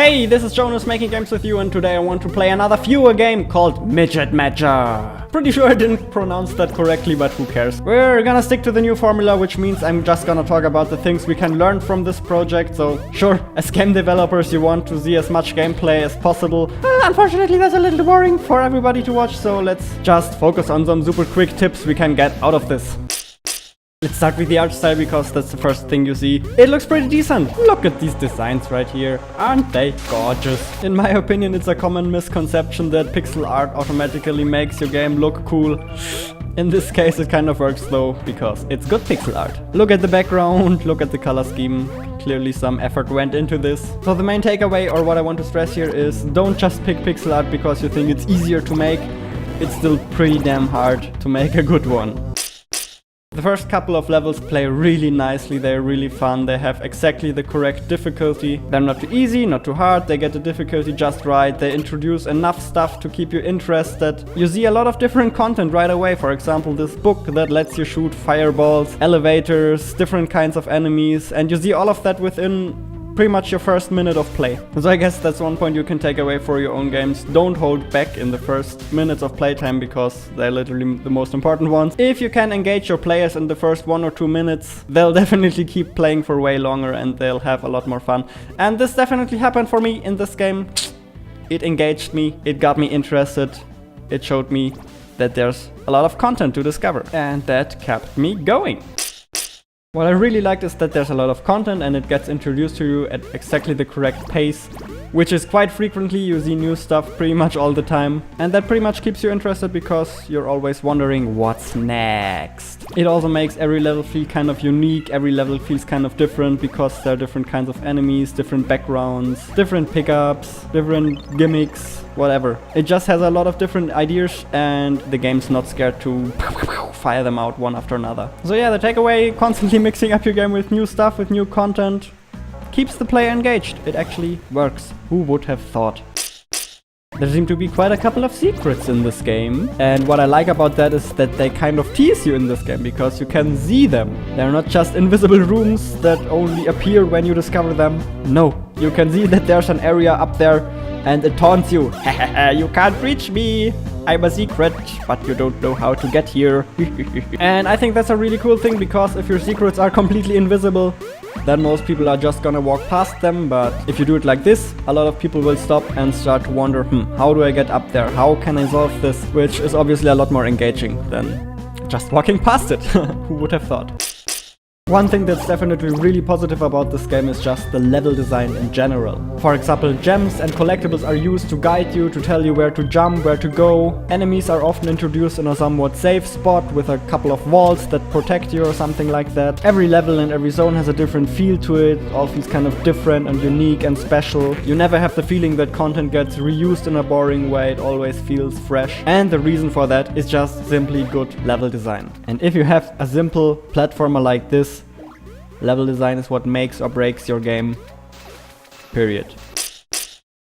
Hey, this is Jonas making games with you, and today I want to play another viewer game called Midget Mager. Pretty sure I didn't pronounce that correctly, but who cares. We're gonna stick to the new formula, which means I'm just gonna talk about the things we can learn from this project. So sure, as game developers you want to see as much gameplay as possible. Unfortunately that's a little boring for everybody to watch, so let's just focus on some super quick tips we can get out of this. Let's start with the art style because that's the first thing you see. It looks pretty decent. Look at these designs right here. Aren't they gorgeous? In my opinion, it's a common misconception that pixel art automatically makes your game look cool. In this case it kind of works though, because it's good pixel art. Look at the background, look at the color scheme. Clearly some effort went into this. So the main takeaway, or what I want to stress here, is don't just pick pixel art because you think it's easier to make. It's still pretty damn hard to make a good one. The first couple of levels play really nicely, they're really fun, they have exactly the correct difficulty. They're not too easy, not too hard, they get the difficulty just right, they introduce enough stuff to keep you interested. You see a lot of different content right away, for example this book that lets you shoot fireballs, elevators, different kinds of enemies, and you see all of that within pretty much your first minute of play. So I guess that's one point you can take away for your own games. Don't hold back in the first minutes of playtime because they're literally the most important ones. If you can engage your players in the first 1 or 2 minutes, they'll definitely keep playing for way longer and they'll have a lot more fun. And this definitely happened for me in this game. It engaged me, it got me interested, it showed me that there's a lot of content to discover, and that kept me going. What I really liked is that there's a lot of content and it gets introduced to you at exactly the correct pace, which is quite frequently. You see new stuff pretty much all the time, and that pretty much keeps you interested because you're always wondering what's next. It also makes every level feel kind of unique, every level feels kind of different because there are different kinds of enemies, different backgrounds, different pickups, different gimmicks, whatever. It just has a lot of different ideas and the game's not scared to fire them out one after another. So yeah, the takeaway, constantly mixing up your game with new stuff, with new content, keeps the player engaged. It actually works. Who would have thought? There seem to be quite a couple of secrets in this game, and what I like about that is that they kind of tease you in this game because you can see them. They're not just invisible rooms that only appear when you discover them. No, you can see that there's an area up there and it taunts you. You can't reach me. I'm a secret, but you don't know how to get here. And I think that's a really cool thing because if your secrets are completely invisible, then most people are just gonna walk past them. But if you do it like this, a lot of people will stop and start to wonder, how do I get up there? How can I solve this? Which is obviously a lot more engaging than just walking past it. Who would have thought? One thing that's definitely really positive about this game is just the level design in general. For example, gems and collectibles are used to guide you, to tell you where to jump, where to go. Enemies are often introduced in a somewhat safe spot with a couple of walls that protect you or something like that. Every level and every zone has a different feel to it. It all feels kind of different and unique and special. You never have the feeling that content gets reused in a boring way. It always feels fresh. And the reason for that is just simply good level design. And if you have a simple platformer like this, level design is what makes or breaks your game. Period.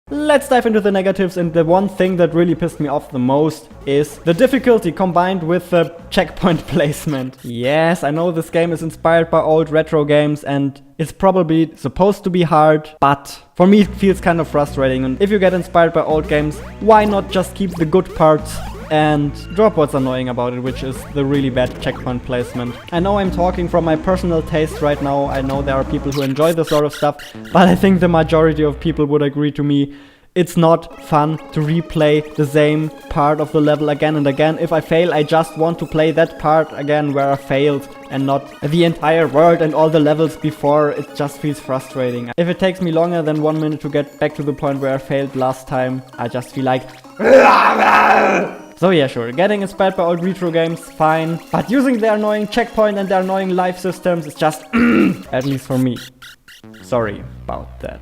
Let's dive into the negatives, and the one thing that really pissed me off the most is the difficulty combined with the checkpoint placement. Yes, I know this game is inspired by old retro games and it's probably supposed to be hard, but for me it feels kind of frustrating. And if you get inspired by old games, why not just keep the good parts and drop what's annoying about it, which is the really bad checkpoint placement. I know I'm talking from my personal taste right now, I know there are people who enjoy this sort of stuff, but I think the majority of people would agree to me. It's not fun to replay the same part of the level again and again. If I fail, I just want to play that part again where I failed and not the entire world and all the levels before. It just feels frustrating. If it takes me longer than 1 minute to get back to the point where I failed last time, I just feel like... So yeah, sure, getting inspired by old retro games, fine. But using the annoying checkpoint and the annoying life systems is just... at least for me. Sorry about that.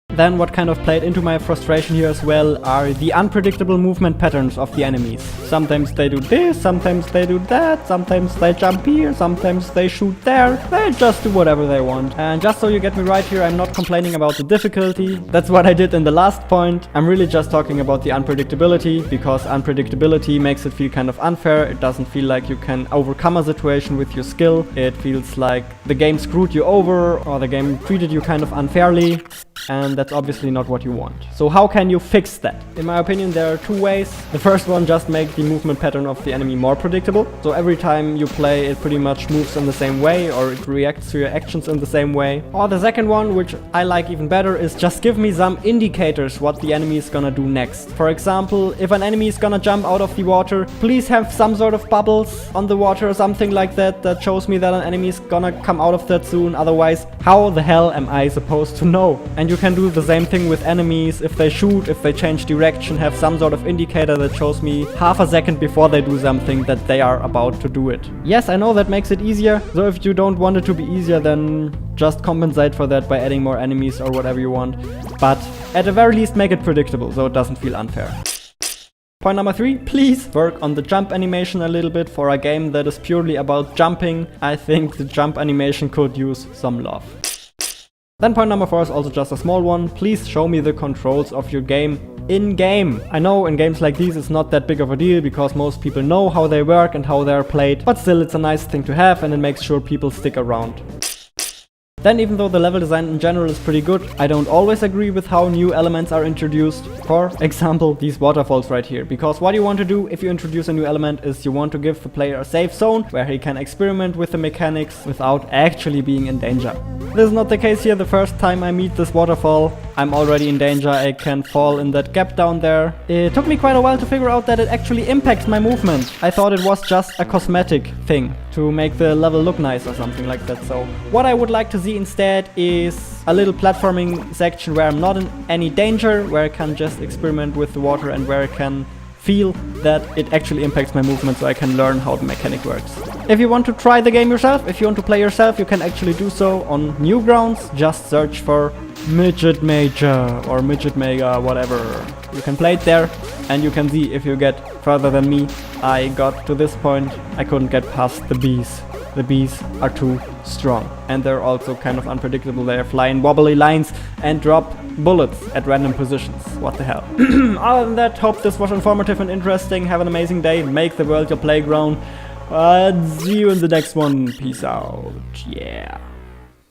Then what kind of played into my frustration here as well are the unpredictable movement patterns of the enemies. Sometimes they do this, sometimes they do that, sometimes they jump here, sometimes they shoot there. They just do whatever they want. And just so you get me right here, I'm not complaining about the difficulty. That's what I did in the last point. I'm really just talking about the unpredictability, because unpredictability makes it feel kind of unfair. It doesn't feel like you can overcome a situation with your skill. It feels like the game screwed you over or the game treated you kind of unfairly. and that's obviously not what you want. So how can you fix that? In my opinion, there are two ways. The first one, just make the movement pattern of the enemy more predictable. So every time you play, it pretty much moves in the same way, or it reacts to your actions in the same way. Or the second one, which I like even better, is just give me some indicators what the enemy is gonna do next. For example, if an enemy is gonna jump out of the water, please have some sort of bubbles on the water or something like that that shows me that an enemy is gonna come out of that soon. Otherwise, how the hell am I supposed to know? And you can do the same thing with enemies. If they shoot, if they change direction, have some sort of indicator that shows me half a second before they do something that they are about to do it. Yes, I know that makes it easier. So if you don't want it to be easier, then just compensate for that by adding more enemies or whatever you want. But at the very least, make it predictable so it doesn't feel unfair. Point number 3, please work on the jump animation a little bit. For a game that is purely about jumping, I think the jump animation could use some love. Then point number 4 is also just a small one. Please show me the controls of your game in-game. I know in games like these it's not that big of a deal because most people know how they work and how they're played, but still it's a nice thing to have and it makes sure people stick around. Then even though the level design in general is pretty good, I don't always agree with how new elements are introduced. For example, these waterfalls right here. Because what you want to do if you introduce a new element is you want to give the player a safe zone where he can experiment with the mechanics without actually being in danger. This is not the case here. The first time I meet this waterfall, I'm already in danger. I can fall in that gap down there. It took me quite a while to figure out that it actually impacts my movement. I thought it was just a cosmetic thing to make the level look nice or something like that. So what I would like to see instead is a little platforming section where I'm not in any danger, where I can just experiment with the water and where I can feel that it actually impacts my movement so I can learn how the mechanic works. If you want to try the game yourself, if you want to play yourself, you can actually do so on Newgrounds. Just search for Midget Mager or Midget Mager, whatever. You can play it there and you can see if you get further than me. I got to this point, I couldn't get past the bees. The bees are too strong and they're also kind of unpredictable. They fly in wobbly lines and drop bullets at random positions. What the hell? Other than that, hope this was informative and interesting. Have an amazing day. Make the world your playground. See you in the next one. Peace out. Yeah.